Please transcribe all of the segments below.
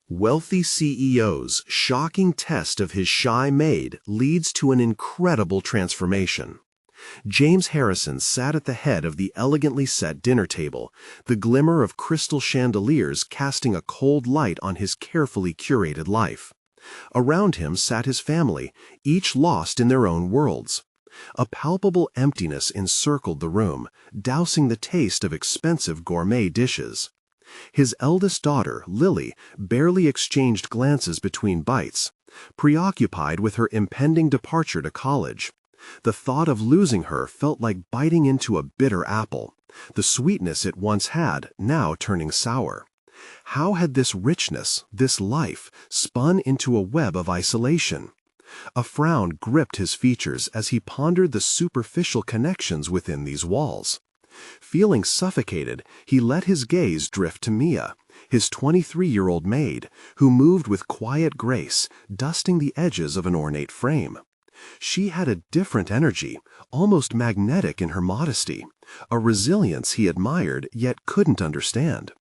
Wealthy CEO's shocking test of his shy maid leads to an incredible transformation. James Harrison sat at the head of the elegantly set dinner table, the glimmer of crystal chandeliers casting a cold light on his carefully curated life. Around him sat his family, each lost in their own worlds. A palpable emptiness encircled the room, dousing the taste of expensive gourmet dishes. His eldest daughter, Lily, barely exchanged glances between bites, preoccupied with her impending departure to college. The thought of losing her felt like biting into a bitter apple, the sweetness it once had now turning sour. How had this richness, this life, spun into a web of isolation? A frown gripped his features as he pondered the superficial connections within these walls. Feeling suffocated, he let his gaze drift to Mia, his 23-year-old maid, who moved with quiet grace, dusting the edges of an ornate frame. She had a different energy, almost magnetic in her modesty, a resilience he admired yet couldn't understand.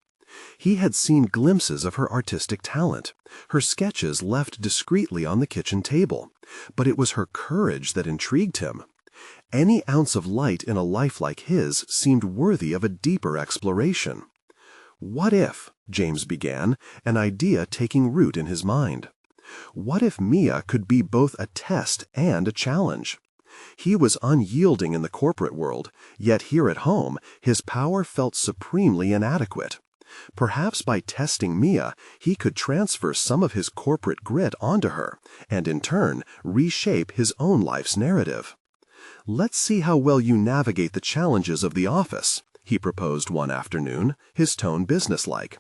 He had seen glimpses of her artistic talent, her sketches left discreetly on the kitchen table, but it was her courage that intrigued him. Any ounce of light in a life like his seemed worthy of a deeper exploration. What if, James began, an idea taking root in his mind. What if Mia could be both a test and a challenge? He was unyielding in the corporate world, yet here at home his power felt supremely inadequate. Perhaps by testing Mia, he could transfer some of his corporate grit onto her, and in turn reshape his own life's narrative. "Let's see how well you navigate the challenges of the office," he proposed one afternoon, his tone businesslike.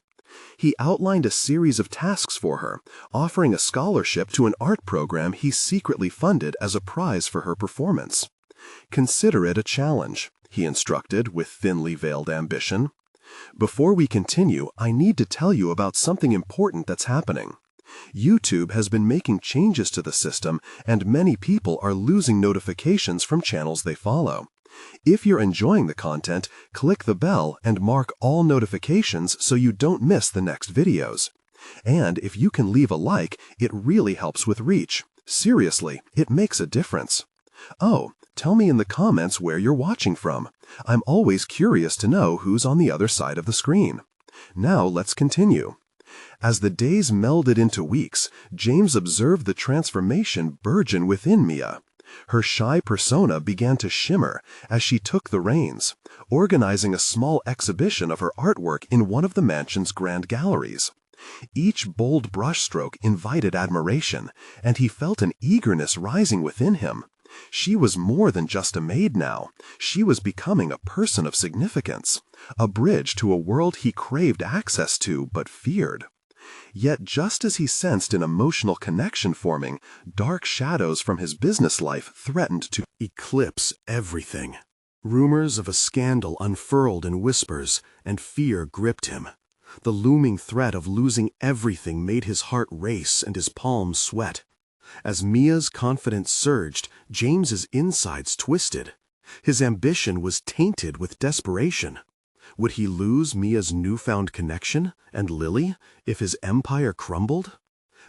He outlined a series of tasks for her, offering a scholarship to an art program he secretly funded as a prize for her performance. "Consider it a challenge," he instructed with thinly veiled ambition. "Before we continue, I need to tell you about something important that's happening. YouTube has been making changes to the system, and many people are losing notifications from channels they follow. If you're enjoying the content, click the bell and mark all notifications so you don't miss the next videos. And if you can leave a like, it really helps with reach. Seriously, it makes a difference. Oh, tell me in the comments where you're watching from. I'm always curious to know who's on the other side of the screen. Now let's continue." As the days melded into weeks, James observed the transformation burgeon within Mia. Her shy persona began to shimmer as she took the reins, organizing a small exhibition of her artwork in one of the mansion's grand galleries. Each bold brushstroke invited admiration, and he felt an eagerness rising within him. She was more than just a maid now. She was becoming a person of significance, a bridge to a world he craved access to but feared. Yet just as he sensed an emotional connection forming, dark shadows from his business life threatened to eclipse everything. Rumors of a scandal unfurled in whispers, and fear gripped him. The looming threat of losing everything made his heart race and his palms sweat. As Mia's confidence surged, James's insides twisted. His ambition was tainted with desperation. Would he lose Mia's newfound connection and Lily if his empire crumbled?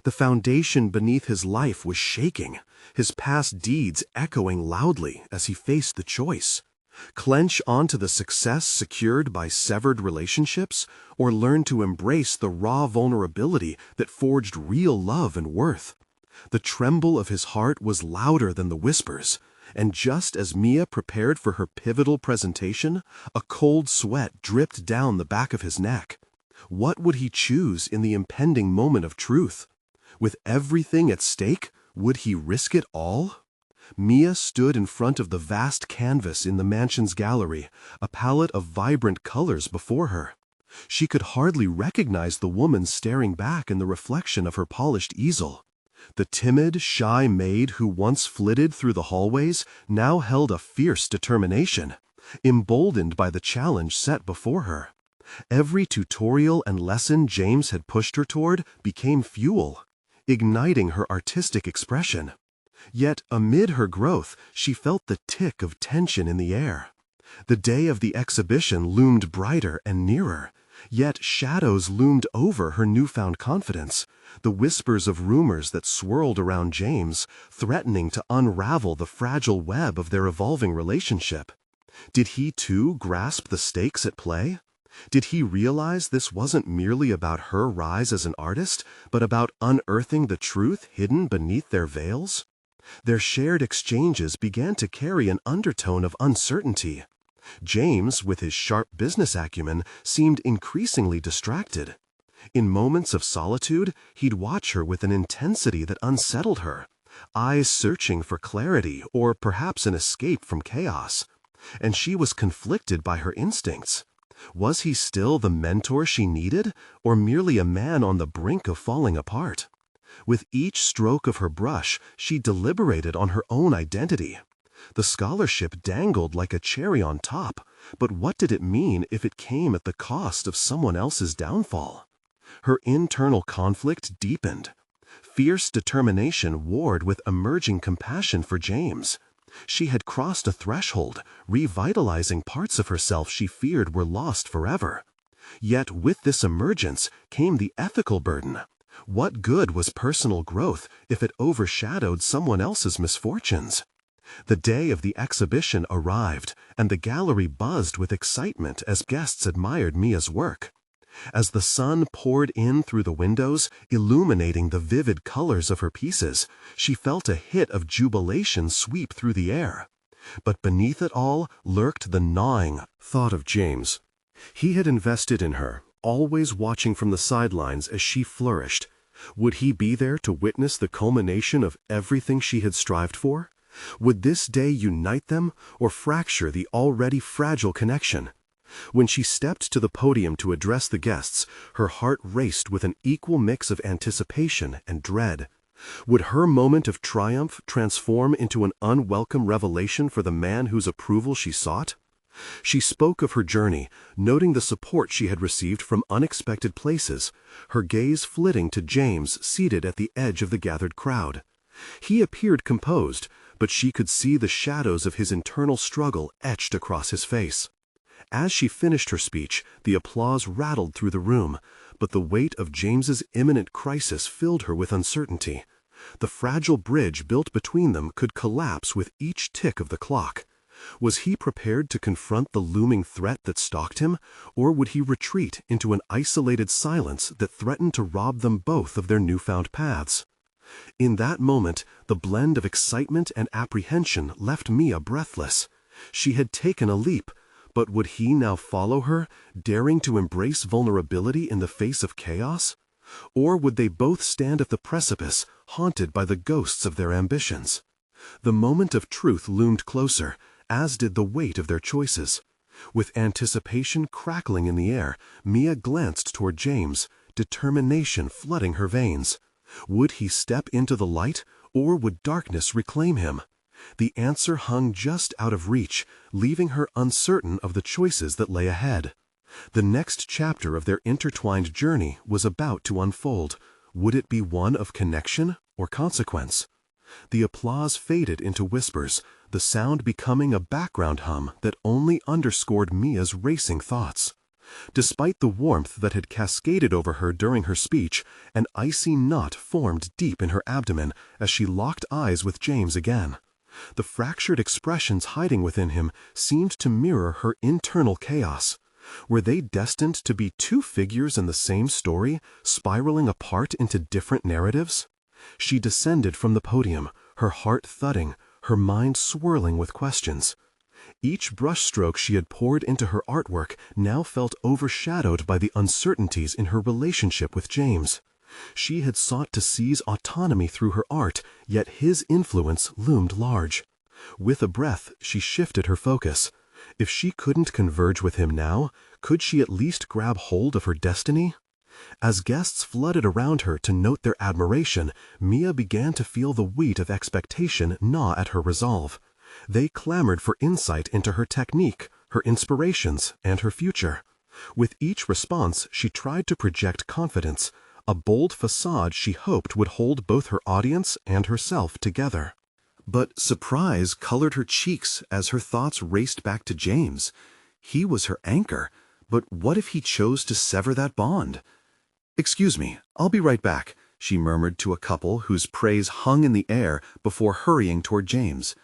The foundation beneath his life was shaking, his past deeds echoing loudly as he faced the choice. Clench onto the success secured by severed relationships, or learn to embrace the raw vulnerability that forged real love and worth? The tremble of his heart was louder than the whispers, and just as Mia prepared for her pivotal presentation, a cold sweat dripped down the back of his neck. What would he choose in the impending moment of truth? With everything at stake, would he risk it all? Mia stood in front of the vast canvas in the mansion's gallery, a palette of vibrant colors before her. She could hardly recognize the woman staring back in the reflection of her polished easel. The timid, shy maid who once flitted through the hallways now held a fierce determination, emboldened by the challenge set before her. Every tutorial and lesson James had pushed her toward became fuel, igniting her artistic expression. Yet, amid her growth, she felt the tick of tension in the air. The day of the exhibition loomed brighter and nearer, Yet shadows loomed over her newfound confidence, the whispers of rumors that swirled around James, threatening to unravel the fragile web of their evolving relationship. Did he too grasp the stakes at play? Did he realize this wasn't merely about her rise as an artist, but about unearthing the truth hidden beneath their veils? Their shared exchanges began to carry an undertone of uncertainty. James, with his sharp business acumen, seemed increasingly distracted. In moments of solitude, he'd watch her with an intensity that unsettled her, eyes searching for clarity or perhaps an escape from chaos. And she was conflicted by her instincts. Was he still the mentor she needed, or merely a man on the brink of falling apart? With each stroke of her brush, she deliberated on her own identity. The scholarship dangled like a cherry on top, but what did it mean if it came at the cost of someone else's downfall? Her internal conflict deepened. Fierce determination warred with emerging compassion for James. She had crossed a threshold, revitalizing parts of herself she feared were lost forever. Yet with this emergence came the ethical burden. What good was personal growth if it overshadowed someone else's misfortunes? The day of the exhibition arrived, and the gallery buzzed with excitement as guests admired Mia's work. As the sun poured in through the windows, illuminating the vivid colors of her pieces, she felt a hit of jubilation sweep through the air. But beneath it all lurked the gnawing thought of James. He had invested in her, always watching from the sidelines as she flourished. Would he be there to witness the culmination of everything she had strived for? Would this day unite them or fracture the already fragile connection? When she stepped to the podium to address the guests, her heart raced with an equal mix of anticipation and dread. Would her moment of triumph transform into an unwelcome revelation for the man whose approval she sought? She spoke of her journey, noting the support she had received from unexpected places, her gaze flitting to James seated at the edge of the gathered crowd. He appeared composed, but she could see the shadows of his internal struggle etched across his face. As she finished her speech, the applause rattled through the room, but the weight of James's imminent crisis filled her with uncertainty. The fragile bridge built between them could collapse with each tick of the clock. Was he prepared to confront the looming threat that stalked him, or would he retreat into an isolated silence that threatened to rob them both of their newfound paths? In that moment, the blend of excitement and apprehension left Mia breathless. She had taken a leap, but would he now follow her, daring to embrace vulnerability in the face of chaos? Or would they both stand at the precipice, haunted by the ghosts of their ambitions? The moment of truth loomed closer, as did the weight of their choices. With anticipation crackling in the air, Mia glanced toward James, determination flooding her veins. Would he step into the light, or would darkness reclaim him? The answer hung just out of reach, leaving her uncertain of the choices that lay ahead. The next chapter of their intertwined journey was about to unfold. Would it be one of connection or consequence? The applause faded into whispers, the sound becoming a background hum that only underscored Mia's racing thoughts. Despite the warmth that had cascaded over her during her speech, an icy knot formed deep in her abdomen as she locked eyes with James again. The fractured expressions hiding within him seemed to mirror her internal chaos. Were they destined to be two figures in the same story, spiraling apart into different narratives? She descended from the podium, her heart thudding, her mind swirling with questions. Each brushstroke she had poured into her artwork now felt overshadowed by the uncertainties in her relationship with James. She had sought to seize autonomy through her art, yet his influence loomed large. With a breath, she shifted her focus. If she couldn't converge with him now, could she at least grab hold of her destiny? As guests flooded around her to note their admiration, Mia began to feel the weight of expectation gnaw at her resolve. They clamored for insight into her technique, her inspirations, and her future. With each response, she tried to project confidence, a bold facade she hoped would hold both her audience and herself together. But surprise colored her cheeks as her thoughts raced back to James. He was her anchor, But what if he chose to sever that bond? "Excuse me, I'll be right back," she murmured to a couple whose praise hung in the air before hurrying toward James.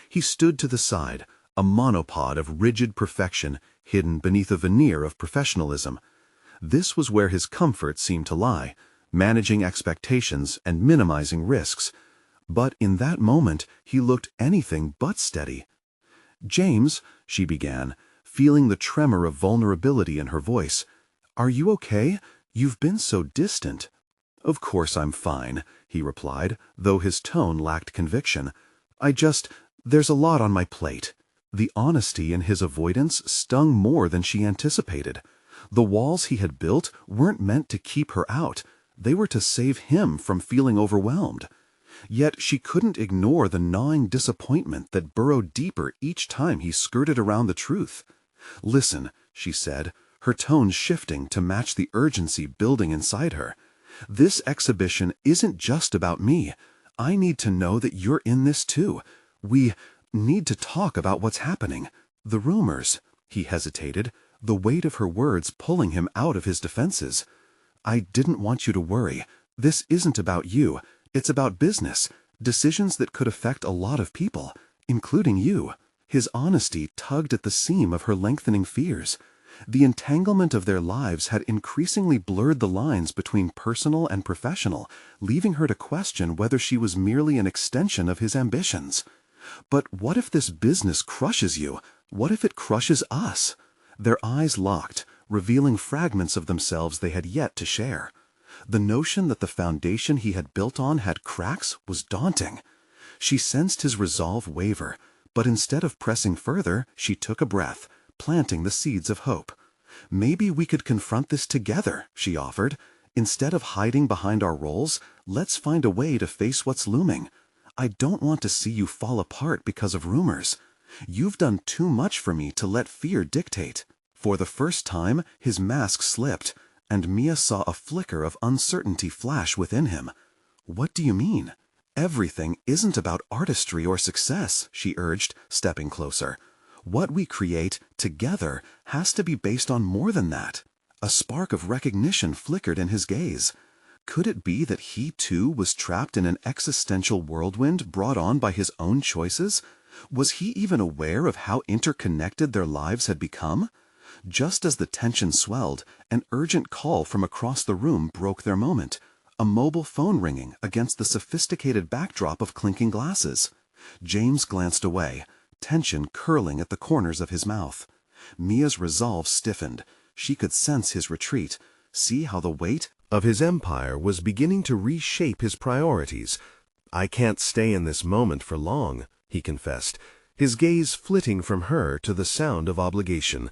He stood to the side, a monopod of rigid perfection hidden beneath a veneer of professionalism. This was where his comfort seemed to lie, managing expectations and minimizing risks. But in that moment, he looked anything but steady. "James," she began, feeling the tremor of vulnerability in her voice, "are you okay? You've been so distant." "Of course I'm fine," he replied, though his tone lacked conviction. There's a lot on my plate." The honesty in his avoidance stung more than she anticipated. The walls he had built weren't meant to keep her out. They were to save him from feeling overwhelmed. Yet she couldn't ignore the gnawing disappointment that burrowed deeper each time he skirted around the truth. "Listen," she said, her tone shifting to match the urgency building inside her. "This exhibition isn't just about me. I need to know that you're in this too. We need to talk about what's happening. The rumors." He hesitated, the weight of her words pulling him out of his defenses. "I didn't want you to worry. This isn't about you. It's about business, decisions that could affect a lot of people, including you." His honesty tugged at the seam of her lengthening fears. The entanglement of their lives had increasingly blurred the lines between personal and professional, leaving her to question whether she was merely an extension of his ambitions. "But what if this business crushes you? What if it crushes us?" Their eyes locked, revealing fragments of themselves they had yet to share. The notion that the foundation he had built on had cracks was daunting. She sensed his resolve waver, but instead of pressing further, she took a breath, planting the seeds of hope. "Maybe we could confront this together," she offered. "Instead of hiding behind our roles, let's find a way to face what's looming. I don't want to see you fall apart because of rumors. You've done too much for me to let fear dictate." For the first time, his mask slipped, and Mia saw a flicker of uncertainty flash within him. "What do you mean?" "Everything isn't about artistry or success," she urged, stepping closer. "What we create together has to be based on more than that." A spark of recognition flickered in his gaze. Could it be that he too was trapped in an existential whirlwind brought on by his own choices? Was he even aware of how interconnected their lives had become? Just as the tension swelled, an urgent call from across the room broke their moment. A mobile phone ringing against the sophisticated backdrop of clinking glasses. James glanced away, tension curling at the corners of his mouth. Mia's resolve stiffened. She could sense his retreat, see how the weight of his empire was beginning to reshape his priorities. "I can't stay in this moment for long," he confessed, his gaze flitting from her to the sound of obligation.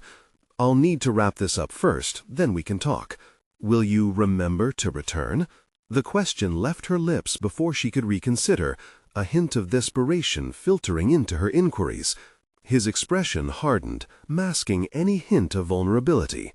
"I'll need to wrap this up first, then we can talk. Will you remember to return?" The question left her lips before she could reconsider, a hint of desperation filtering into her inquiries. His expression hardened, masking any hint of vulnerability.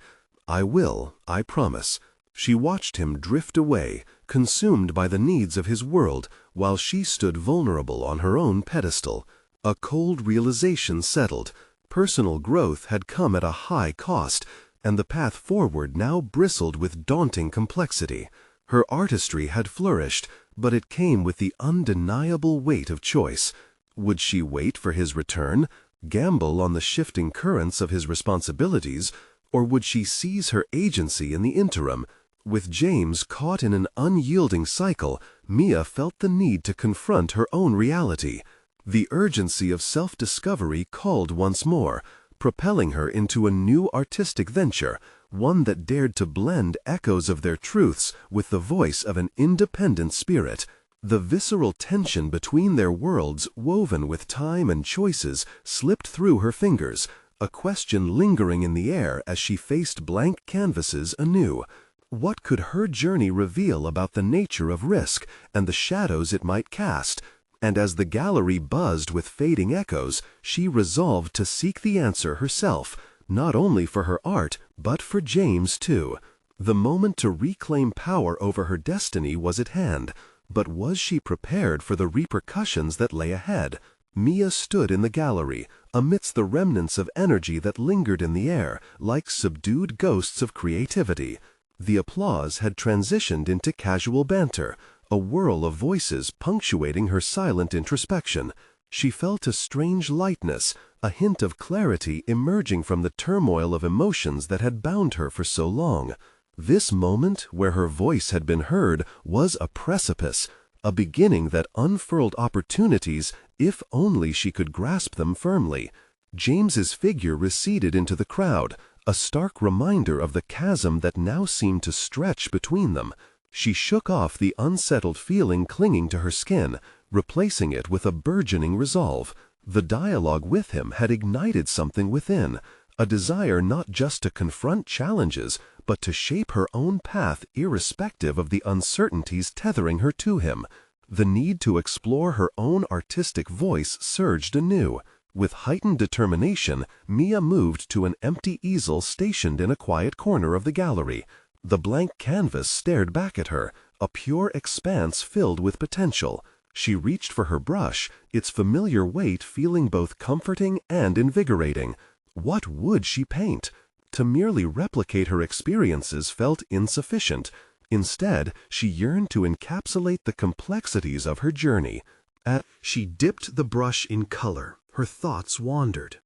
"I will, I promise." She watched him drift away, consumed by the needs of his world, while she stood vulnerable on her own pedestal. A cold realization settled. Personal growth had come at a high cost, and the path forward now bristled with daunting complexity. Her artistry had flourished, but it came with the undeniable weight of choice. Would she wait for his return, gamble on the shifting currents of his responsibilities, or would she seize her agency in the interim? With James caught in an unyielding cycle, Mia felt the need to confront her own reality. The urgency of self-discovery called once more, propelling her into a new artistic venture, one that dared to blend echoes of their truths with the voice of an independent spirit. The visceral tension between their worlds, woven with time and choices, slipped through her fingers, a question lingering in the air as she faced blank canvases anew. What could her journey reveal about the nature of risk and the shadows it might cast? And as the gallery buzzed with fading echoes, she resolved to seek the answer herself, not only for her art, but for James too. The moment to reclaim power over her destiny was at hand, but was she prepared for the repercussions that lay ahead? Mia stood in the gallery, amidst the remnants of energy that lingered in the air, like subdued ghosts of creativity. The applause had transitioned into casual banter, a whirl of voices punctuating her silent introspection. She felt a strange lightness, a hint of clarity emerging from the turmoil of emotions that had bound her for so long. This moment, where her voice had been heard, was a precipice, a beginning that unfurled opportunities if only she could grasp them firmly. James's figure receded into the crowd, a stark reminder of the chasm that now seemed to stretch between them. She shook off the unsettled feeling clinging to her skin, replacing it with a burgeoning resolve. The dialogue with him had ignited something within, a desire not just to confront challenges, but to shape her own path irrespective of the uncertainties tethering her to him. The need to explore her own artistic voice surged anew. With heightened determination, Mia moved to an empty easel stationed in a quiet corner of the gallery. The blank canvas stared back at her, a pure expanse filled with potential. She reached for her brush, its familiar weight feeling both comforting and invigorating. What would she paint? To merely replicate her experiences felt insufficient. Instead, she yearned to encapsulate the complexities of her journey. As she dipped the brush in color, her thoughts wandered.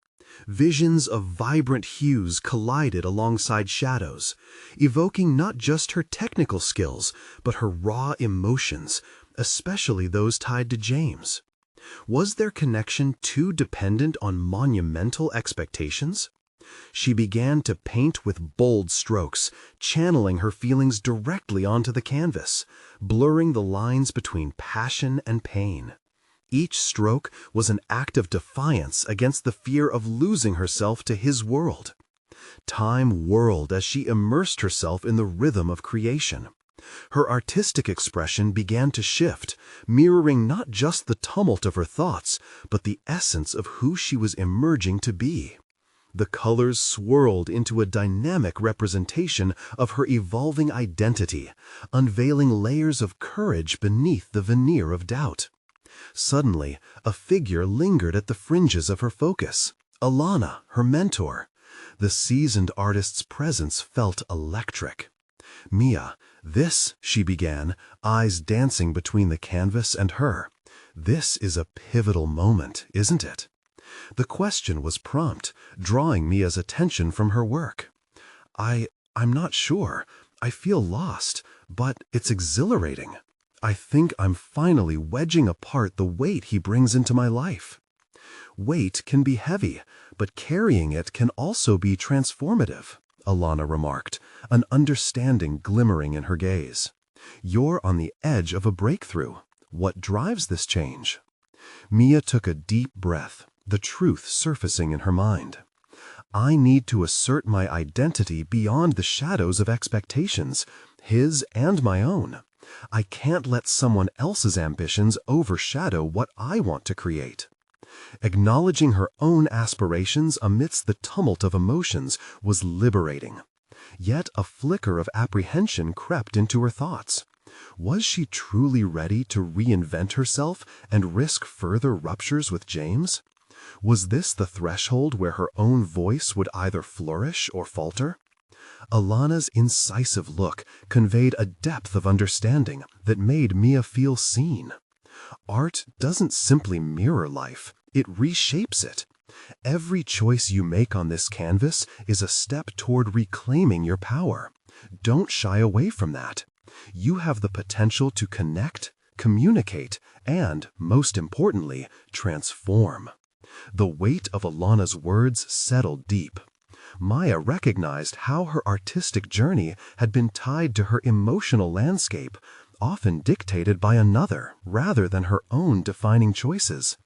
Visions of vibrant hues collided alongside shadows, evoking not just her technical skills, but her raw emotions, especially those tied to James. Was their connection too dependent on monumental expectations? She began to paint with bold strokes, channeling her feelings directly onto the canvas, blurring the lines between passion and pain. Each stroke was an act of defiance against the fear of losing herself to his world. Time whirled as she immersed herself in the rhythm of creation. Her artistic expression began to shift, mirroring not just the tumult of her thoughts, but the essence of who she was emerging to be. The colors swirled into a dynamic representation of her evolving identity, unveiling layers of courage beneath the veneer of doubt. Suddenly, a figure lingered at the fringes of her focus. Alana, her mentor. The seasoned artist's presence felt electric. "Mia, this," she began, eyes dancing between the canvas and her. "This is a pivotal moment, isn't it?" The question was prompt, drawing Mia's attention from her work. I'm not sure. I feel lost, but it's exhilarating. I think I'm finally wedging apart the weight he brings into my life." "Weight can be heavy, but carrying it can also be transformative," Alana remarked, an understanding glimmering in her gaze. "You're on the edge of a breakthrough. What drives this change?" Mia took a deep breath, the truth surfacing in her mind. "I need to assert my identity beyond the shadows of expectations, his and my own. I can't let someone else's ambitions overshadow what I want to create." Acknowledging her own aspirations amidst the tumult of emotions was liberating. Yet a flicker of apprehension crept into her thoughts. Was she truly ready to reinvent herself and risk further ruptures with James? Was this the threshold where her own voice would either flourish or falter? Alana's incisive look conveyed a depth of understanding that made Mia feel seen. Art doesn't simply mirror life, it reshapes it. Every choice you make on this canvas is a step toward reclaiming your power. Don't shy away from that. You have the potential to connect, communicate, and, most importantly, transform. The weight of Alana's words settled deep. Maya recognized how her artistic journey had been tied to her emotional landscape, often dictated by another rather than her own defining choices.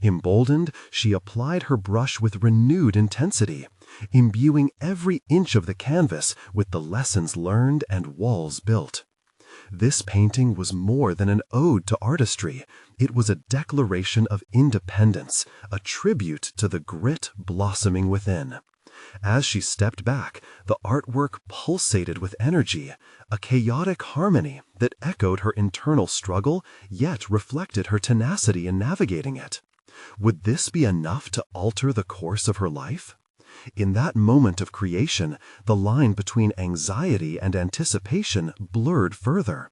Emboldened, she applied her brush with renewed intensity, imbuing every inch of the canvas with the lessons learned and walls built. This painting was more than an ode to artistry. It was a declaration of independence, a tribute to the grit blossoming within. As she stepped back, the artwork pulsated with energy, a chaotic harmony that echoed her internal struggle, yet reflected her tenacity in navigating it. Would this be enough to alter the course of her life? In that moment of creation, the line between anxiety and anticipation blurred further.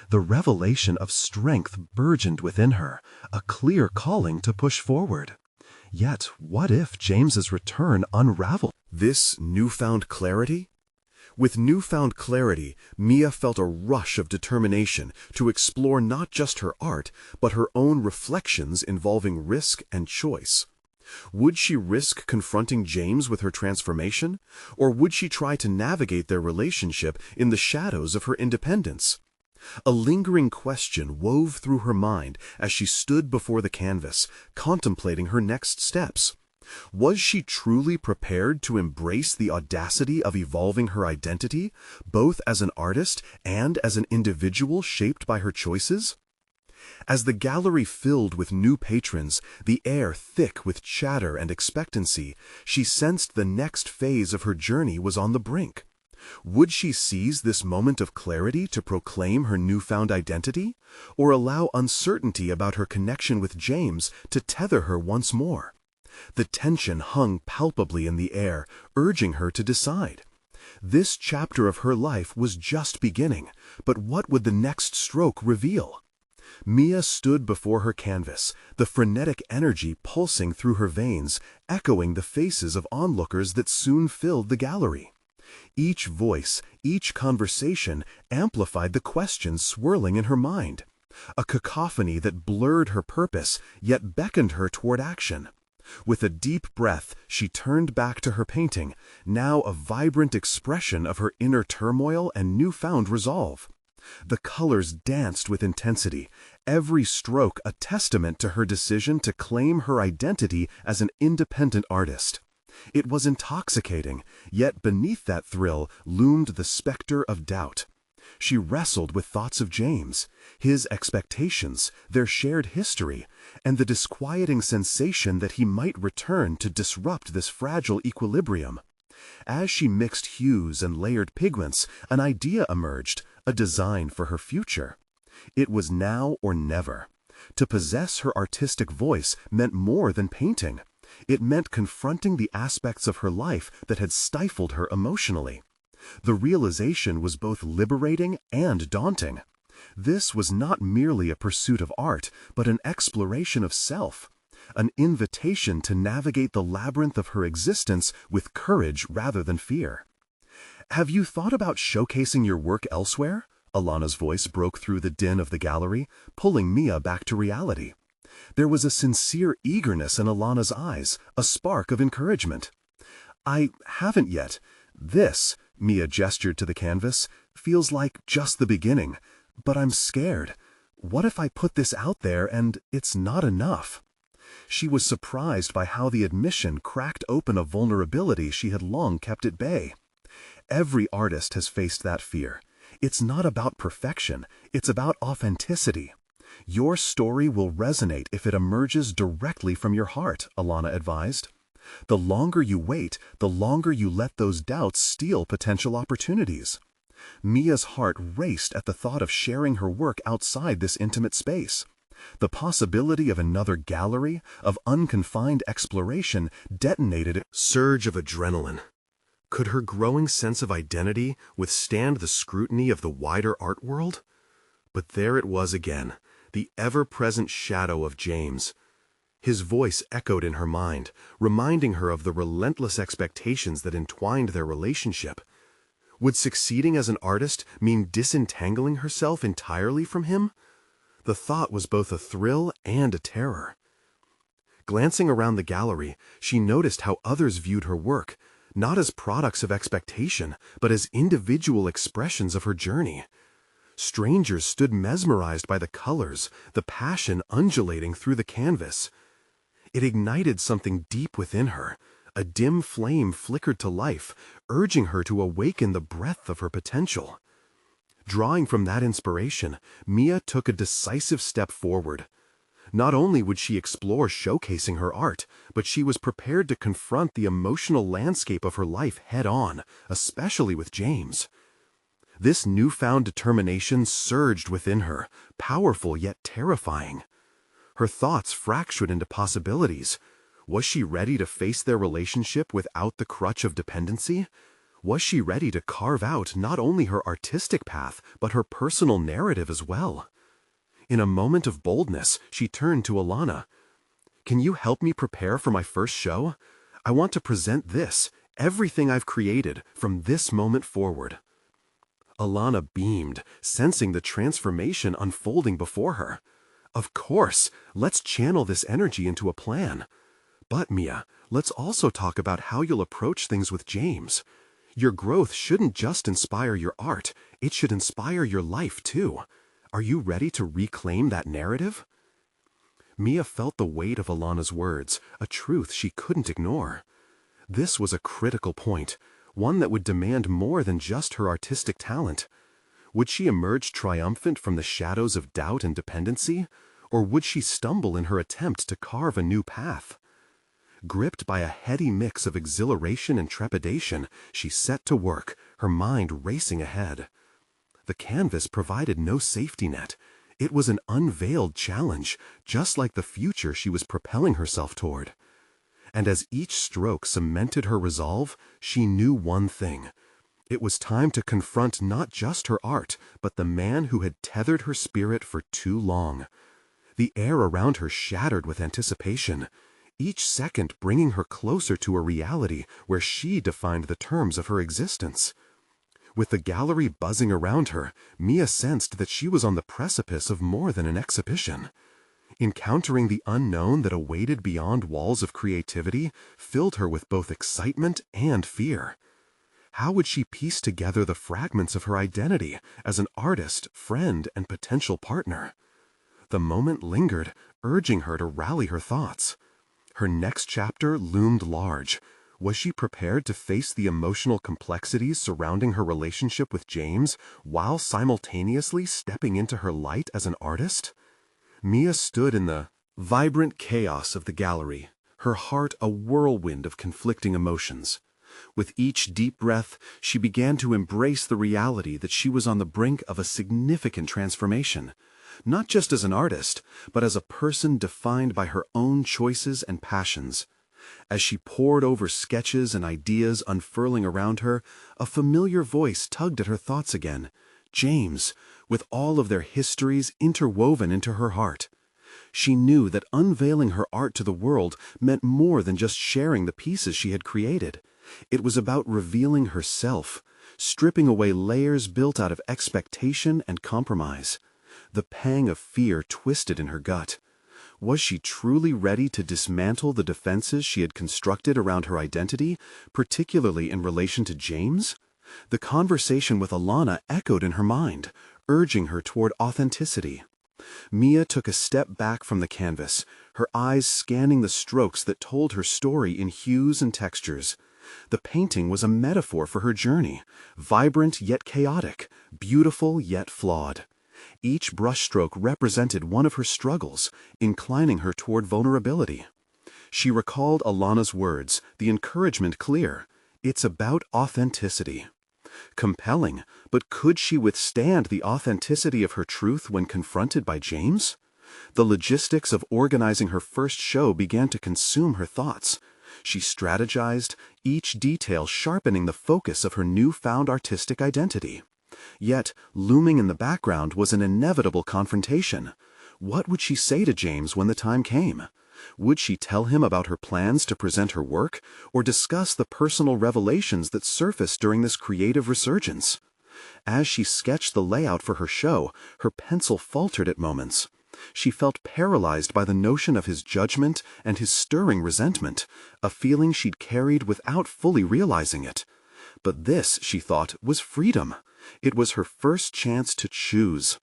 The revelation of strength burgeoned within her, a clear calling to push forward. Yet, what if James's return unraveled This newfound clarity? With newfound clarity, Mia felt a rush of determination to explore not just her art, but her own reflections involving risk and choice. Would she risk confronting James with her transformation, or would she try to navigate their relationship in the shadows of her independence? A lingering question wove through her mind as she stood before the canvas, contemplating her next steps. Was she truly prepared to embrace the audacity of evolving her identity, both as an artist and as an individual shaped by her choices? As the gallery filled with new patrons, the air thick with chatter and expectancy, she sensed the next phase of her journey was on the brink. Would she seize this moment of clarity to proclaim her newfound identity, or allow uncertainty about her connection with James to tether her once more? The tension hung palpably in the air, urging her to decide. This chapter of her life was just beginning, but what would the next stroke reveal? Mia stood before her canvas, the frenetic energy pulsing through her veins, echoing the faces of onlookers that soon filled the gallery. Each voice, each conversation amplified the questions swirling in her mind, a cacophony that blurred her purpose yet beckoned her toward action. With a deep breath, she turned back to her painting, now a vibrant expression of her inner turmoil and newfound resolve. The colors danced with intensity, every stroke a testament to her decision to claim her identity as an independent artist. It was intoxicating, yet beneath that thrill loomed the specter of doubt. She wrestled with thoughts of James, his expectations, their shared history, and the disquieting sensation that he might return to disrupt this fragile equilibrium. As she mixed hues and layered pigments, an idea emerged, a design for her future. It was now or never. To possess her artistic voice meant more than painting. It meant confronting the aspects of her life that had stifled her emotionally. The realization was both liberating and daunting. This was not merely a pursuit of art, but an exploration of self, an invitation to navigate the labyrinth of her existence with courage rather than fear. "Have you thought about showcasing your work elsewhere?" Alana's voice broke through the din of the gallery, pulling Mia back to reality. There was a sincere eagerness in Alana's eyes, a spark of encouragement. "I haven't yet. This," Mia gestured to the canvas, "feels like just the beginning. But I'm scared. What if I put this out there and it's not enough?" She was surprised by how the admission cracked open a vulnerability she had long kept at bay. Every artist has faced that fear. It's not about perfection, it's about authenticity. Your story will resonate if it emerges directly from your heart, Alana advised. The longer you wait, the longer you let those doubts steal potential opportunities. Mia's heart raced at the thought of sharing her work outside this intimate space. The possibility of another gallery, of unconfined exploration, detonated a surge of adrenaline. Could her growing sense of identity withstand the scrutiny of the wider art world? But there it was again, the ever-present shadow of James. His voice echoed in her mind, reminding her of the relentless expectations that entwined their relationship. Would succeeding as an artist mean disentangling herself entirely from him? The thought was both a thrill and a terror. Glancing around the gallery, she noticed how others viewed her work, not as products of expectation, but as individual expressions of her journey. Strangers stood mesmerized by the colors, the passion undulating through the canvas. It ignited something deep within her. A dim flame flickered to life, urging her to awaken the breadth of her potential. Drawing from that inspiration, Mia took a decisive step forward. Not only would she explore showcasing her art, but she was prepared to confront the emotional landscape of her life head-on, especially with James. This newfound determination surged within her, powerful yet terrifying. Her thoughts fractured into possibilities. Was she ready to face their relationship without the crutch of dependency? Was she ready to carve out not only her artistic path, but her personal narrative as well? In a moment of boldness, she turned to Alana. "Can you help me prepare for my first show? I want to present this, everything I've created, from this moment forward." Alana beamed, sensing the transformation unfolding before her. "Of course, let's channel this energy into a plan. But, Mia, let's also talk about how you'll approach things with James. Your growth shouldn't just inspire your art, it should inspire your life too. Are you ready to reclaim that narrative?" Mia felt the weight of Alana's words, a truth she couldn't ignore. This was a critical point, one that would demand more than just her artistic talent. Would she emerge triumphant from the shadows of doubt and dependency, or would she stumble in her attempt to carve a new path? Gripped by a heady mix of exhilaration and trepidation, she set to work, her mind racing ahead. The canvas provided no safety net. It was an unveiled challenge, just like the future she was propelling herself toward. And as each stroke cemented her resolve, she knew one thing. It was time to confront not just her art, but the man who had tethered her spirit for too long. The air around her shattered with anticipation, each second bringing her closer to a reality where she defined the terms of her existence. With the gallery buzzing around her, Mia sensed that she was on the precipice of more than an exhibition. Encountering the unknown that awaited beyond walls of creativity filled her with both excitement and fear. How would she piece together the fragments of her identity as an artist, friend, and potential partner? The moment lingered, urging her to rally her thoughts. Her next chapter loomed large. Was she prepared to face the emotional complexities surrounding her relationship with James while simultaneously stepping into her light as an artist? Mia stood in the vibrant chaos of the gallery, her heart a whirlwind of conflicting emotions. With each deep breath, she began to embrace the reality that she was on the brink of a significant transformation, not just as an artist, but as a person defined by her own choices and passions. As she pored over sketches and ideas unfurling around her, a familiar voice tugged at her thoughts again. James, with all of their histories interwoven into her heart. She knew that unveiling her art to the world meant more than just sharing the pieces she had created. It was about revealing herself, stripping away layers built out of expectation and compromise. The pang of fear twisted in her gut. Was she truly ready to dismantle the defenses she had constructed around her identity, particularly in relation to James? The conversation with Alana echoed in her mind, urging her toward authenticity. Mia took a step back from the canvas, her eyes scanning the strokes that told her story in hues and textures. The painting was a metaphor for her journey, vibrant yet chaotic, beautiful yet flawed. Each brushstroke represented one of her struggles, inclining her toward vulnerability. She recalled Alana's words, the encouragement clear. It's about authenticity. Compelling, but could she withstand the authenticity of her truth when confronted by James? The logistics of organizing her first show began to consume her thoughts. She strategized, each detail sharpening the focus of her newfound artistic identity. Yet, looming in the background was an inevitable confrontation. What would she say to James when the time came? Would she tell him about her plans to present her work, or discuss the personal revelations that surfaced during this creative resurgence? As she sketched the layout for her show, her pencil faltered at moments. She felt paralyzed by the notion of his judgment and his stirring resentment, a feeling she'd carried without fully realizing it. But this, she thought, was freedom. It was her first chance to choose.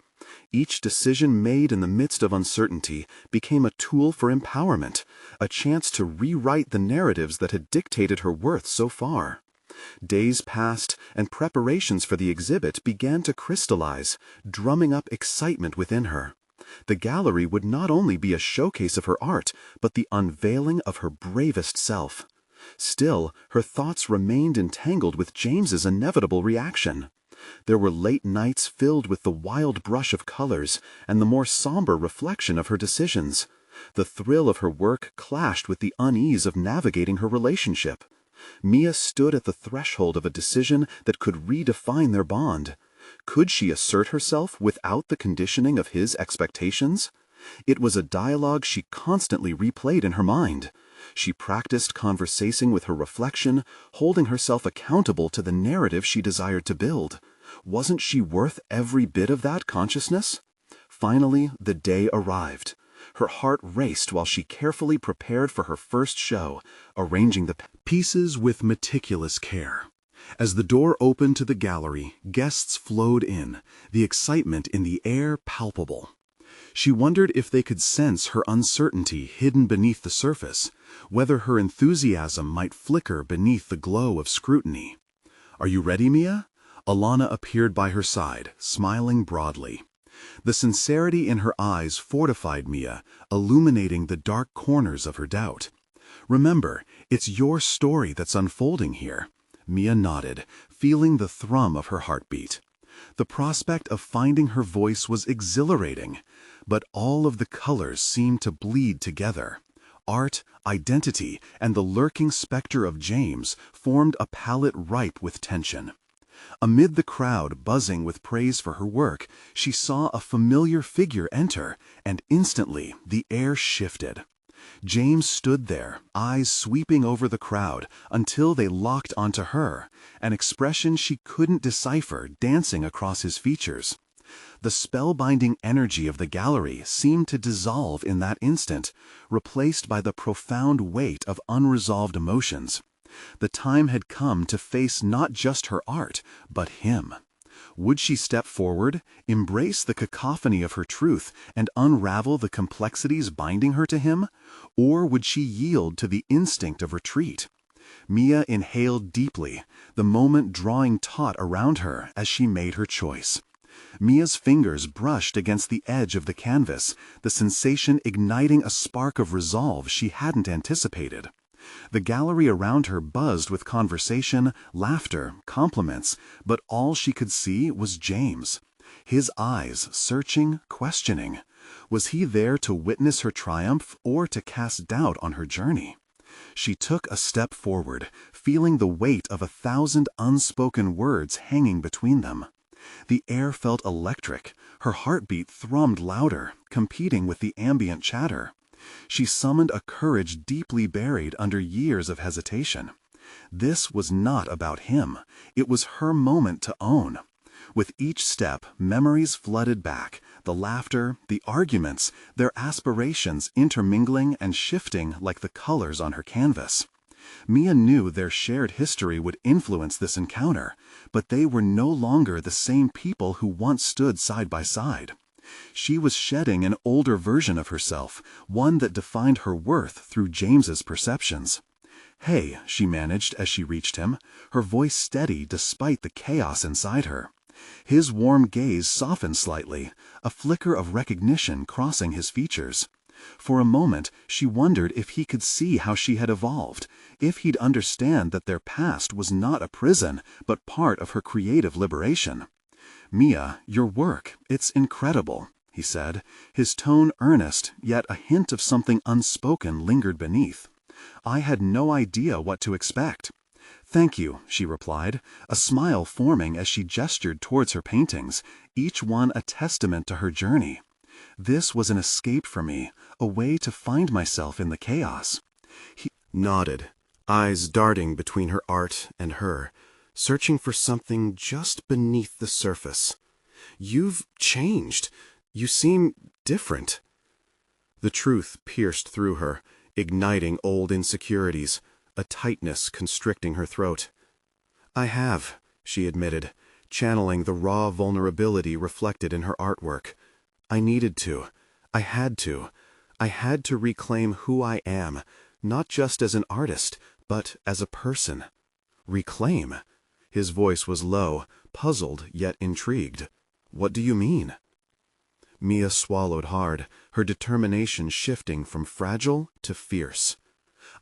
Each decision made in the midst of uncertainty became a tool for empowerment, a chance to rewrite the narratives that had dictated her worth so far. Days passed, and preparations for the exhibit began to crystallize, drumming up excitement within her. The gallery would not only be a showcase of her art, but the unveiling of her bravest self. Still, her thoughts remained entangled with James's inevitable reaction. There were late nights filled with the wild brush of colors and the more somber reflection of her decisions. The thrill of her work clashed with the unease of navigating her relationship. Mia stood at the threshold of a decision that could redefine their bond. Could she assert herself without the conditioning of his expectations? It was a dialogue she constantly replayed in her mind. She practiced conversating with her reflection, holding herself accountable to the narrative she desired to build. Wasn't she worth every bit of that consciousness? Finally, the day arrived. Her heart raced while she carefully prepared for her first show, arranging the pieces with meticulous care. As the door opened to the gallery, guests flowed in, the excitement in the air palpable. She wondered if they could sense her uncertainty hidden beneath the surface, whether her enthusiasm might flicker beneath the glow of scrutiny. "Are you ready, Mia?" Alana appeared by her side, smiling broadly. The sincerity in her eyes fortified Mia, illuminating the dark corners of her doubt. "Remember, it's your story that's unfolding here." Mia nodded, feeling the thrum of her heartbeat. The prospect of finding her voice was exhilarating, but all of the colors seemed to bleed together. Art, identity, and the lurking specter of James formed a palette ripe with tension. Amid the crowd buzzing with praise for her work, she saw a familiar figure enter, and instantly the air shifted. James stood there, eyes sweeping over the crowd until they locked onto her, an expression she couldn't decipher dancing across his features. The spellbinding energy of the gallery seemed to dissolve in that instant, replaced by the profound weight of unresolved emotions. The time had come to face not just her art, but him. Would she step forward, embrace the cacophony of her truth, and unravel the complexities binding her to him? Or would she yield to the instinct of retreat? Mia inhaled deeply, the moment drawing taut around her as she made her choice. Mia's fingers brushed against the edge of the canvas, the sensation igniting a spark of resolve she hadn't anticipated. The gallery around her buzzed with conversation, laughter, compliments, but all she could see was James. His eyes, searching, questioning. Was he there to witness her triumph or to cast doubt on her journey? She took a step forward, feeling the weight of 1,000 unspoken words hanging between them. The air felt electric, her heartbeat thrummed louder, competing with the ambient chatter. She summoned a courage deeply buried under years of hesitation. This was not about him. It was her moment to own. With each step, memories flooded back, the laughter, the arguments, their aspirations intermingling and shifting like the colors on her canvas. Mia knew their shared history would influence this encounter, but they were no longer the same people who once stood side by side. She was shedding an older version of herself, one that defined her worth through James's perceptions. "Hey," she managed as she reached him, her voice steady despite the chaos inside her. His warm gaze softened slightly, a flicker of recognition crossing his features. For a moment, she wondered if he could see how she had evolved, if he'd understand that their past was not a prison, but part of her creative liberation. "Mia, your work, it's incredible," he said, his tone earnest, yet a hint of something unspoken lingered beneath. "I had no idea what to expect." "Thank you," she replied, a smile forming as she gestured towards her paintings, each one a testament to her journey. "This was an escape for me, a way to find myself in the chaos." He nodded, eyes darting between her art and her, searching for something just beneath the surface. "You've changed. You seem different." The truth pierced through her, igniting old insecurities, a tightness constricting her throat. "I have," she admitted, channeling the raw vulnerability reflected in her artwork. "I needed to. I had to. I had to reclaim who I am, not just as an artist, but as a person." "Reclaim?" His voice was low, puzzled yet intrigued. "What do you mean?" Mia swallowed hard, her determination shifting from fragile to fierce.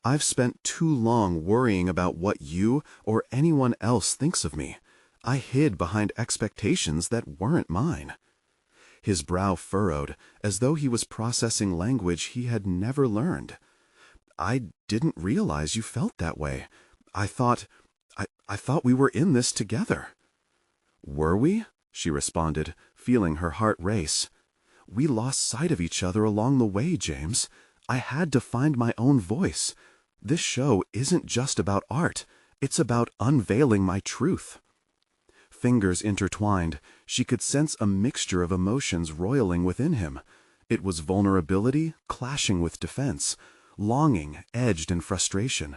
"I've spent too long worrying about what you or anyone else thinks of me. I hid behind expectations that weren't mine." His brow furrowed, as though he was processing language he had never learned. "I didn't realize you felt that way. I thought we were in this together." "Were we?" she responded, feeling her heart race. "We lost sight of each other along the way, James. I had to find my own voice. This show isn't just about art. It's about unveiling my truth." Fingers intertwined, she could sense a mixture of emotions roiling within him. It was vulnerability clashing with defense, longing edged in frustration.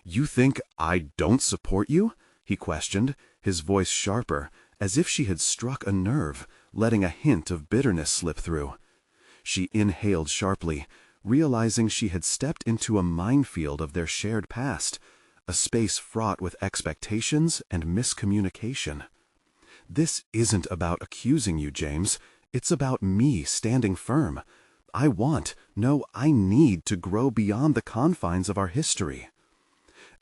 "You think I don't support you?" he questioned, his voice sharper, as if she had struck a nerve, letting a hint of bitterness slip through. She inhaled sharply, realizing she had stepped into a minefield of their shared past, a space fraught with expectations and miscommunication. "This isn't about accusing you, James. It's about me standing firm. I need to grow beyond the confines of our history."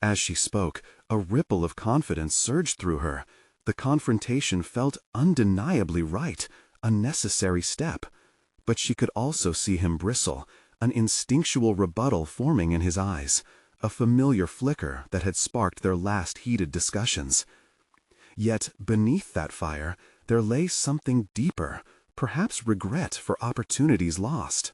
As she spoke, a ripple of confidence surged through her. The confrontation felt undeniably right, a necessary step. But she could also see him bristle, an instinctual rebuttal forming in his eyes, a familiar flicker that had sparked their last heated discussions. Yet beneath that fire, there lay something deeper, perhaps regret for opportunities lost.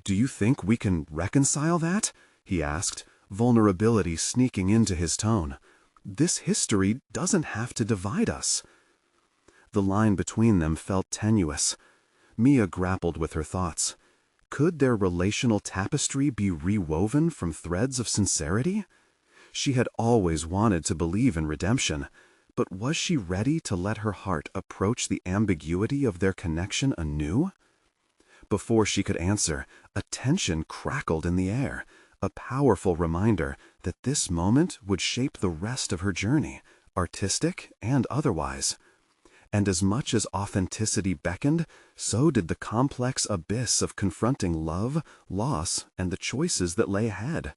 "Do you think we can reconcile that?" he asked, vulnerability sneaking into his tone. "This history doesn't have to divide us." The line between them felt tenuous. Mia grappled with her thoughts. Could their relational tapestry be rewoven from threads of sincerity? She had always wanted to believe in redemption, but was she ready to let her heart approach the ambiguity of their connection anew? Before she could answer, a tension crackled in the air, a powerful reminder that this moment would shape the rest of her journey, artistic and otherwise. And as much as authenticity beckoned, so did the complex abyss of confronting love, loss, and the choices that lay ahead.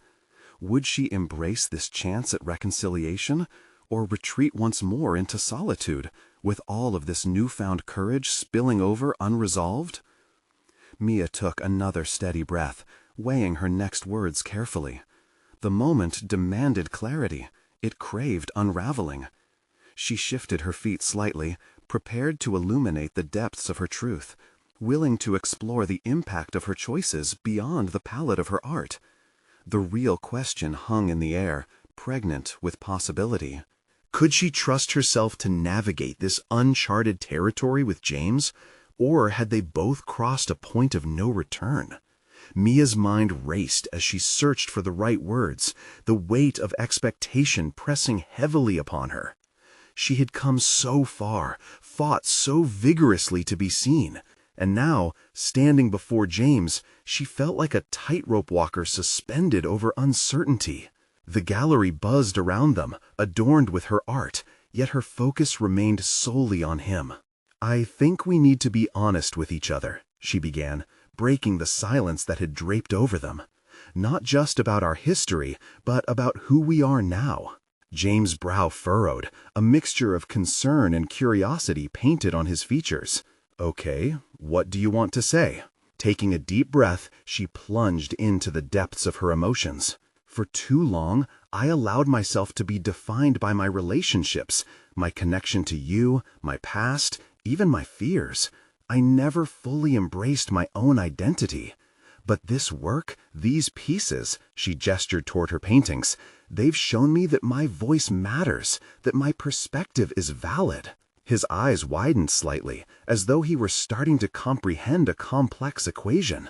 Would she embrace this chance at reconciliation, or retreat once more into solitude, with all of this newfound courage spilling over unresolved? Mia took another steady breath, weighing her next words carefully. The moment demanded clarity. It craved unraveling. She shifted her feet slightly, prepared to illuminate the depths of her truth, willing to explore the impact of her choices beyond the palette of her art. The real question hung in the air, pregnant with possibility. Could she trust herself to navigate this uncharted territory with James, or had they both crossed a point of no return? Mia's mind raced as she searched for the right words, the weight of expectation pressing heavily upon her. She had come so far, fought so vigorously to be seen, and now, standing before James, she felt like a tightrope walker suspended over uncertainty. The gallery buzzed around them, adorned with her art, yet her focus remained solely on him. "I think we need to be honest with each other," she began, breaking the silence that had draped over them. "Not just about our history, but about who we are now." James' brow furrowed, a mixture of concern and curiosity painted on his features. "Okay, what do you want to say?" Taking a deep breath, she plunged into the depths of her emotions. "For too long, I allowed myself to be defined by my relationships, my connection to you, my past, even my fears. I never fully embraced my own identity. But this work, these pieces," she gestured toward her paintings, "they've shown me that my voice matters, that my perspective is valid." His eyes widened slightly, as though he were starting to comprehend a complex equation.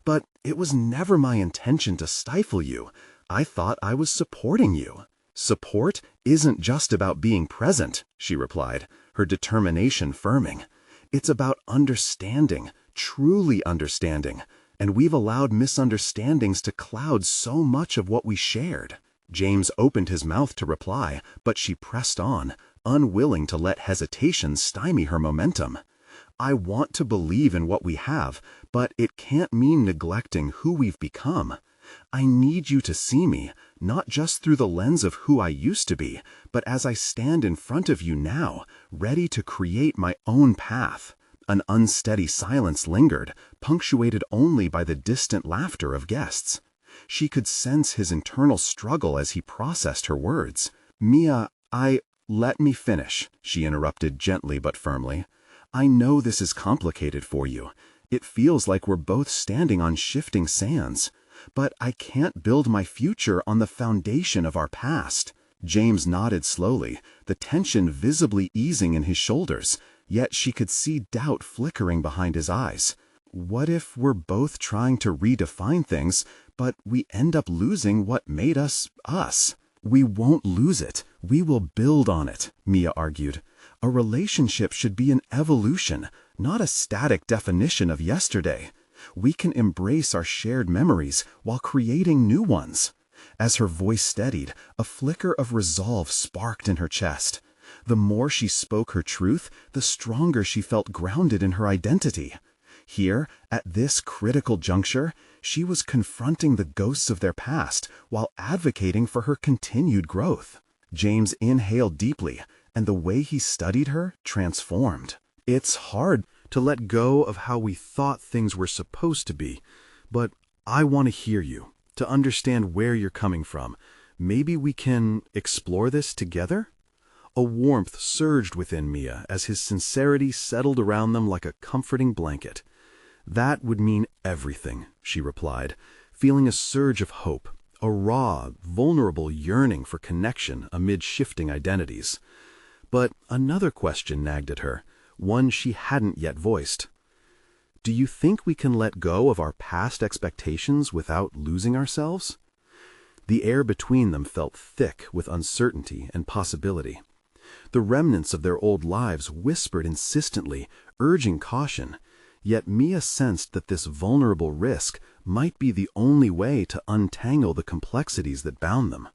"But it was never my intention to stifle you. I thought I was supporting you." "Support isn't just about being present," she replied, her determination firming. "It's about understanding, truly understanding, and we've allowed misunderstandings to cloud so much of what we shared." James opened his mouth to reply, but she pressed on, unwilling to let hesitation stymie her momentum. "I want to believe in what we have, but it can't mean neglecting who we've become. I need you to see me, not just through the lens of who I used to be, but as I stand in front of you now, ready to create my own path. An unsteady silence lingered, punctuated only by the distant laughter of guests. She could sense his internal struggle as he processed her words. "Mia, let me finish," she interrupted gently but firmly. "I know this is complicated for you. It feels like we're both standing on shifting sands. But I can't build my future on the foundation of our past." James nodded slowly, the tension visibly easing in his shoulders, yet she could see doubt flickering behind his eyes. "What if we're both trying to redefine things, but we end up losing what made us, us?" "We won't lose it. We will build on it," Mia argued. "A relationship should be an evolution, not a static definition of yesterday. We can embrace our shared memories while creating new ones." As her voice steadied, a flicker of resolve sparked in her chest. The more she spoke her truth, the stronger she felt grounded in her identity. Here, at this critical juncture, she was confronting the ghosts of their past while advocating for her continued growth. James inhaled deeply, and the way he studied her transformed. "It's hard to let go of how we thought things were supposed to be, but I want to hear you, to understand where you're coming from. Maybe we can explore this together?" A warmth surged within Mia as his sincerity settled around them like a comforting blanket. "That would mean everything," she replied, feeling a surge of hope, a raw, vulnerable yearning for connection amid shifting identities. But another question nagged at her, one she hadn't yet voiced. "Do you think we can let go of our past expectations without losing ourselves?" The air between them felt thick with uncertainty and possibility. The remnants of their old lives whispered insistently, urging caution, yet Mia sensed that this vulnerable risk might be the only way to untangle the complexities that bound them.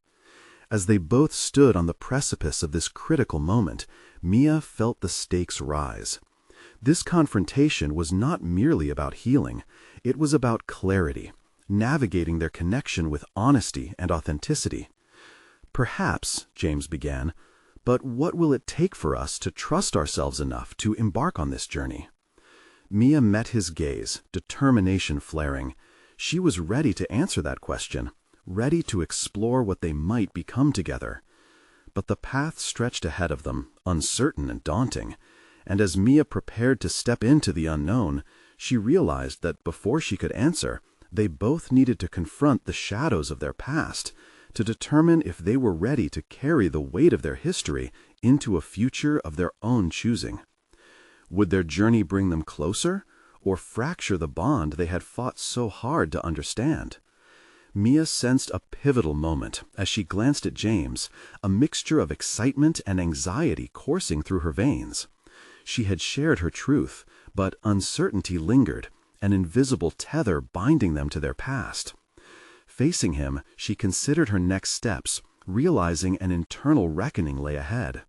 As they both stood on the precipice of this critical moment, Mia felt the stakes rise. This confrontation was not merely about healing, it was about clarity, navigating their connection with honesty and authenticity. "Perhaps," James began, "but what will it take for us to trust ourselves enough to embark on this journey?" Mia met his gaze, determination flaring. She was ready to answer that question, ready to explore what they might become together. But the path stretched ahead of them, uncertain and daunting, and as Mia prepared to step into the unknown, she realized that before she could answer, they both needed to confront the shadows of their past, to determine if they were ready to carry the weight of their history into a future of their own choosing. Would their journey bring them closer, or fracture the bond they had fought so hard to understand? Mia sensed a pivotal moment as she glanced at James, a mixture of excitement and anxiety coursing through her veins. She had shared her truth, but uncertainty lingered, an invisible tether binding them to their past. Facing him, she considered her next steps, realizing an internal reckoning lay ahead.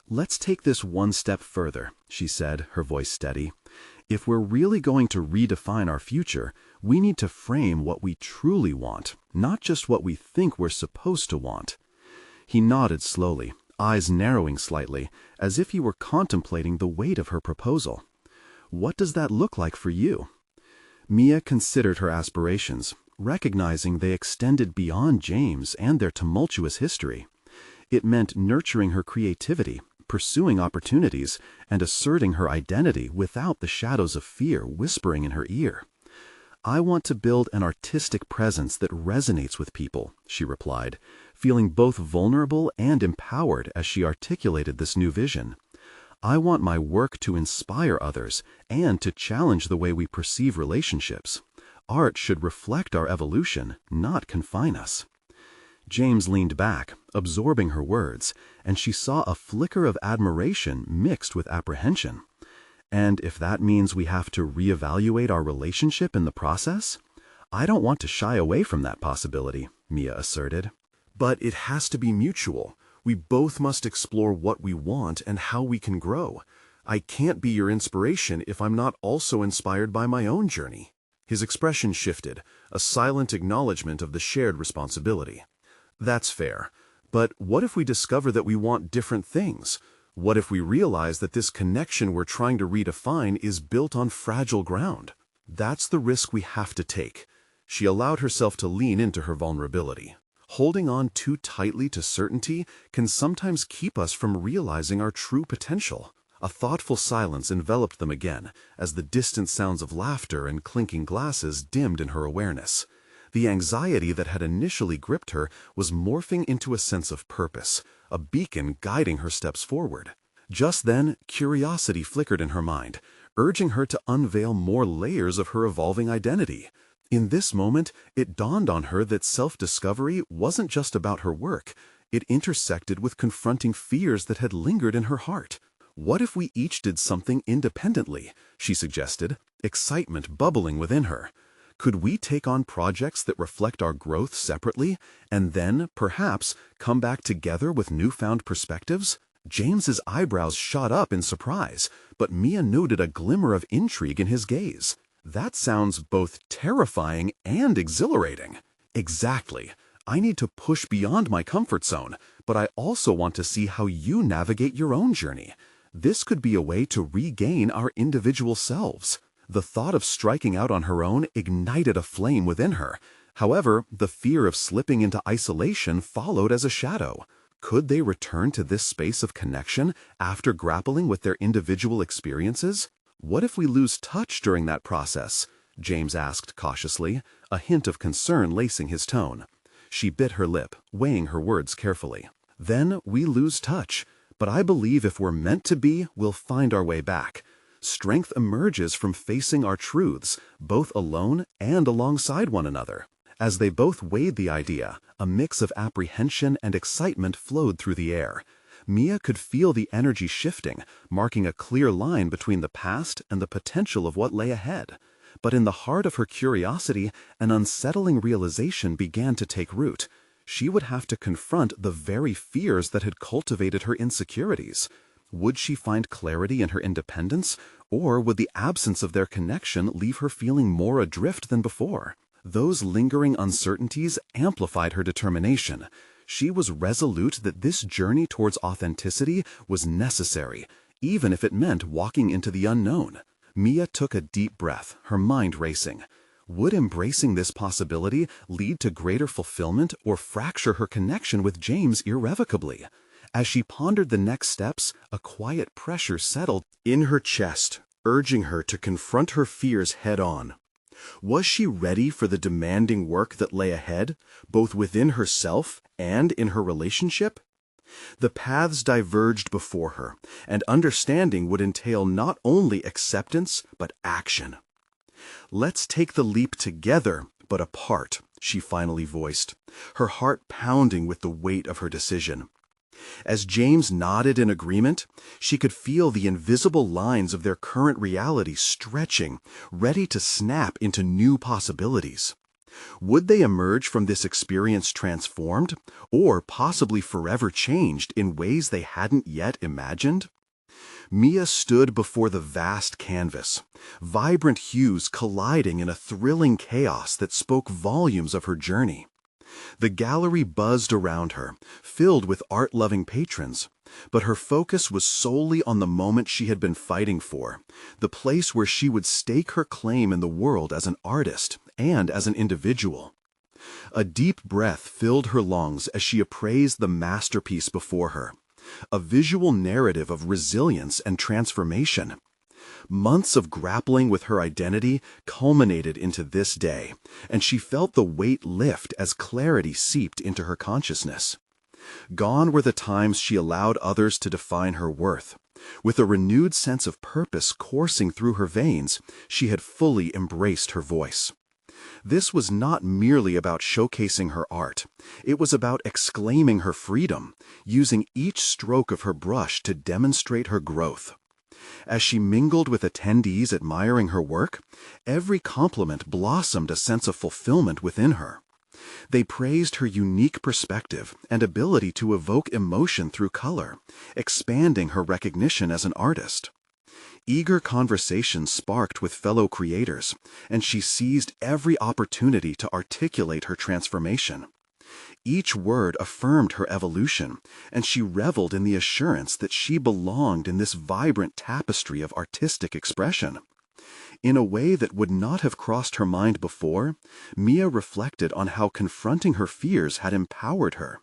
"Let's take this one step further," she said, her voice steady. "If we're really going to redefine our future, we need to frame what we truly want, not just what we think we're supposed to want." He nodded slowly, eyes narrowing slightly, as if he were contemplating the weight of her proposal. "What does that look like for you?" Mia considered her aspirations, recognizing they extended beyond James and their tumultuous history. It meant nurturing her creativity, pursuing opportunities, and asserting her identity without the shadows of fear whispering in her ear. "I want to build an artistic presence that resonates with people," she replied, feeling both vulnerable and empowered as she articulated this new vision. "I want my work to inspire others and to challenge the way we perceive relationships. Art should reflect our evolution, not confine us." James leaned back, absorbing her words, and she saw a flicker of admiration mixed with apprehension. "And if that means we have to reevaluate our relationship in the process? I don't want to shy away from that possibility," Mia asserted. "But it has to be mutual. We both must explore what we want and how we can grow. I can't be your inspiration if I'm not also inspired by my own journey." His expression shifted, a silent acknowledgement of the shared responsibility. "That's fair. But what if we discover that we want different things? What if we realize that this connection we're trying to redefine is built on fragile ground? That's the risk we have to take. She allowed herself to lean into her vulnerability. Holding on too tightly to certainty can sometimes keep us from realizing our true potential. A thoughtful silence enveloped them again, as the distant sounds of laughter and clinking glasses dimmed in her awareness. The anxiety that had initially gripped her was morphing into a sense of purpose, a beacon guiding her steps forward. Just then, curiosity flickered in her mind, urging her to unveil more layers of her evolving identity. In this moment, it dawned on her that self-discovery wasn't just about her work. It intersected with confronting fears that had lingered in her heart. "What if we each did something independently?" she suggested, excitement bubbling within her. "Could we take on projects that reflect our growth separately, and then, perhaps, come back together with newfound perspectives?" James's eyebrows shot up in surprise, but Mia noted a glimmer of intrigue in his gaze. "That sounds both terrifying and exhilarating." "Exactly. I need to push beyond my comfort zone, but I also want to see how you navigate your own journey. This could be a way to regain our individual selves." The thought of striking out on her own ignited a flame within her. However, the fear of slipping into isolation followed as a shadow. Could they return to this space of connection after grappling with their individual experiences? "What if we lose touch during that process?" James asked cautiously, a hint of concern lacing his tone. She bit her lip, weighing her words carefully. "Then we lose touch. But I believe if we're meant to be, we'll find our way back. Strength emerges from facing our truths, both alone and alongside one another." As they both weighed the idea, a mix of apprehension and excitement flowed through the air. Mia could feel the energy shifting, marking a clear line between the past and the potential of what lay ahead. But in the heart of her curiosity, an unsettling realization began to take root. She would have to confront the very fears that had cultivated her insecurities. Would she find clarity in her independence, or would the absence of their connection leave her feeling more adrift than before? Those lingering uncertainties amplified her determination. She was resolute that this journey towards authenticity was necessary, even if it meant walking into the unknown. Mia took a deep breath, her mind racing. Would embracing this possibility lead to greater fulfillment or fracture her connection with James irrevocably? As she pondered the next steps, a quiet pressure settled in her chest, urging her to confront her fears head-on. Was she ready for the demanding work that lay ahead, both within herself and in her relationship? The paths diverged before her, and understanding would entail not only acceptance, but action. "Let's take the leap together, but apart," she finally voiced, her heart pounding with the weight of her decision. As James nodded in agreement, she could feel the invisible lines of their current reality stretching, ready to snap into new possibilities. Would they emerge from this experience transformed, or possibly forever changed in ways they hadn't yet imagined? Mia stood before the vast canvas, vibrant hues colliding in a thrilling chaos that spoke volumes of her journey. The gallery buzzed around her, filled with art-loving patrons, but her focus was solely on the moment she had been fighting for, the place where she would stake her claim in the world as an artist and as an individual. A deep breath filled her lungs as she appraised the masterpiece before her, a visual narrative of resilience and transformation. Months of grappling with her identity culminated into this day, and she felt the weight lift as clarity seeped into her consciousness. Gone were the times she allowed others to define her worth. With a renewed sense of purpose coursing through her veins, she had fully embraced her voice. This was not merely about showcasing her art. It was about exclaiming her freedom, using each stroke of her brush to demonstrate her growth. As she mingled with attendees admiring her work, every compliment blossomed a sense of fulfillment within her. They praised her unique perspective and ability to evoke emotion through color, expanding her recognition as an artist. Eager conversation sparked with fellow creators, and she seized every opportunity to articulate her transformation. Each word affirmed her evolution, and she reveled in the assurance that she belonged in this vibrant tapestry of artistic expression. In a way that would not have crossed her mind before, Mia reflected on how confronting her fears had empowered her.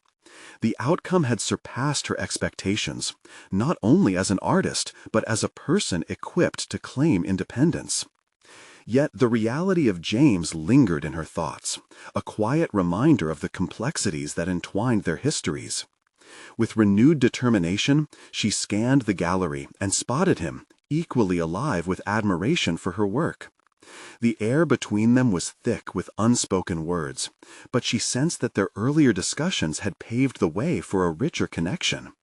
The outcome had surpassed her expectations, not only as an artist, but as a person equipped to claim independence. Yet the reality of James lingered in her thoughts, a quiet reminder of the complexities that entwined their histories. With renewed determination, she scanned the gallery and spotted him, equally alive with admiration for her work. The air between them was thick with unspoken words, but she sensed that their earlier discussions had paved the way for a richer connection.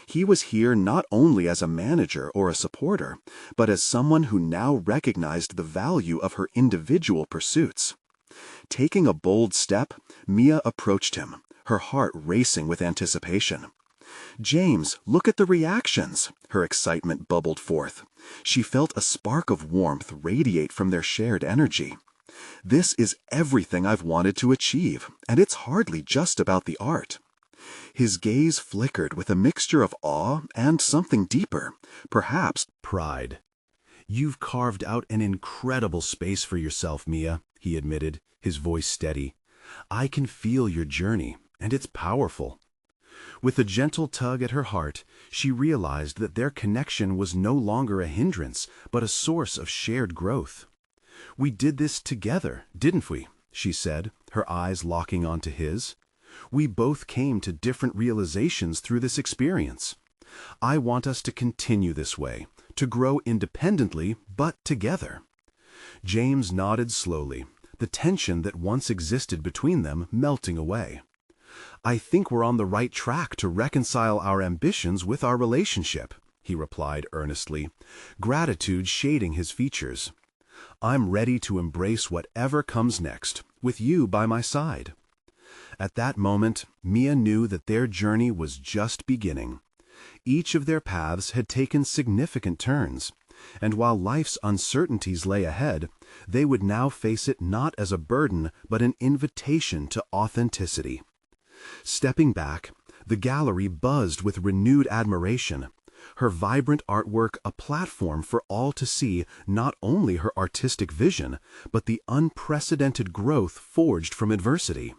He was here not only as a manager or a supporter, but as someone who now recognized the value of her individual pursuits. Taking a bold step, Mia approached him, her heart racing with anticipation. "James, look at the reactions," her excitement bubbled forth. She felt a spark of warmth radiate from their shared energy. "This is everything I've wanted to achieve, and it's hardly just about the art." His gaze flickered with a mixture of awe and something deeper, perhaps pride. "You've carved out an incredible space for yourself, Mia," he admitted, his voice steady. "I can feel your journey, and it's powerful." With a gentle tug at her heart, she realized that their connection was no longer a hindrance, but a source of shared growth. "We did this together, didn't we?" she said, her eyes locking onto his. "We both came to different realizations through this experience. I want us to continue this way, to grow independently, but together." James nodded slowly, the tension that once existed between them melting away. "I think we're on the right track to reconcile our ambitions with our relationship," he replied earnestly, gratitude shading his features. "I'm ready to embrace whatever comes next, with you by my side." At that moment, Mia knew that their journey was just beginning. Each of their paths had taken significant turns, and while life's uncertainties lay ahead, they would now face it not as a burden but an invitation to authenticity. Stepping back, the gallery buzzed with renewed admiration, her vibrant artwork a platform for all to see not only her artistic vision, but the unprecedented growth forged from adversity.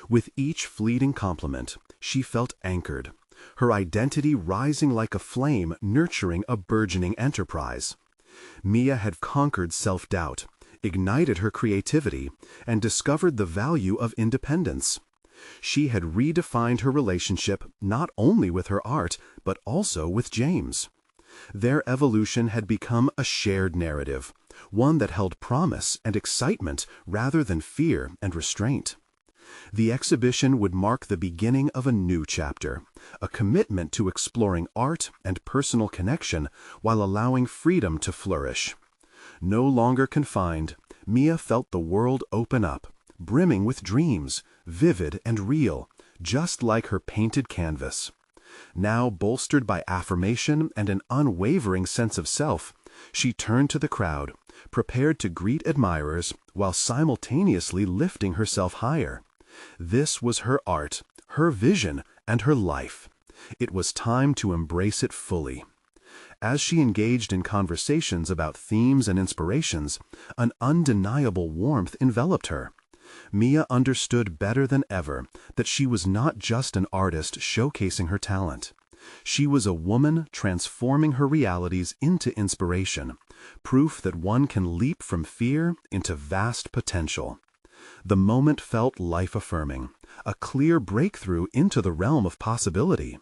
With each fleeting compliment, she felt anchored, her identity rising like a flame nurturing a burgeoning enterprise. Mia had conquered self-doubt, ignited her creativity, and discovered the value of independence. She had redefined her relationship not only with her art, but also with James. Their evolution had become a shared narrative, one that held promise and excitement rather than fear and restraint. The exhibition would mark the beginning of a new chapter, a commitment to exploring art and personal connection while allowing freedom to flourish. No longer confined, Mia felt the world open up, brimming with dreams, vivid and real, just like her painted canvas. Now bolstered by affirmation and an unwavering sense of self, she turned to the crowd, prepared to greet admirers while simultaneously lifting herself higher. This was her art, her vision, and her life. It was time to embrace it fully. As she engaged in conversations about themes and inspirations, an undeniable warmth enveloped her. Mia understood better than ever that she was not just an artist showcasing her talent. She was a woman transforming her realities into inspiration, proof that one can leap from fear into vast potential. The moment felt life-affirming, a clear breakthrough into the realm of possibility.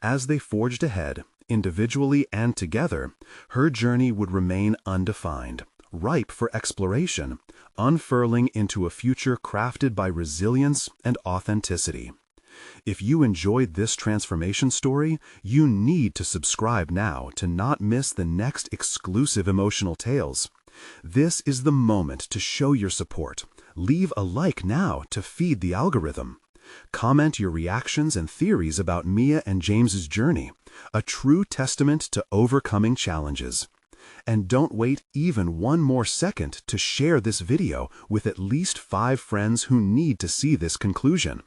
As they forged ahead, individually and together, her journey would remain undefined, ripe for exploration, unfurling into a future crafted by resilience and authenticity. If you enjoyed this transformation story, you need to subscribe now to not miss the next exclusive emotional tales. This is the moment to show your support. Leave a like now to feed the algorithm. Comment your reactions and theories about Mia and James's journey, a true testament to overcoming challenges. And don't wait even one more second to share this video with at least 5 friends who need to see this conclusion.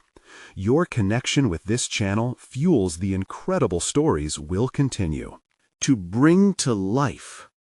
Your connection with this channel fuels the incredible stories we'll continue. To bring to life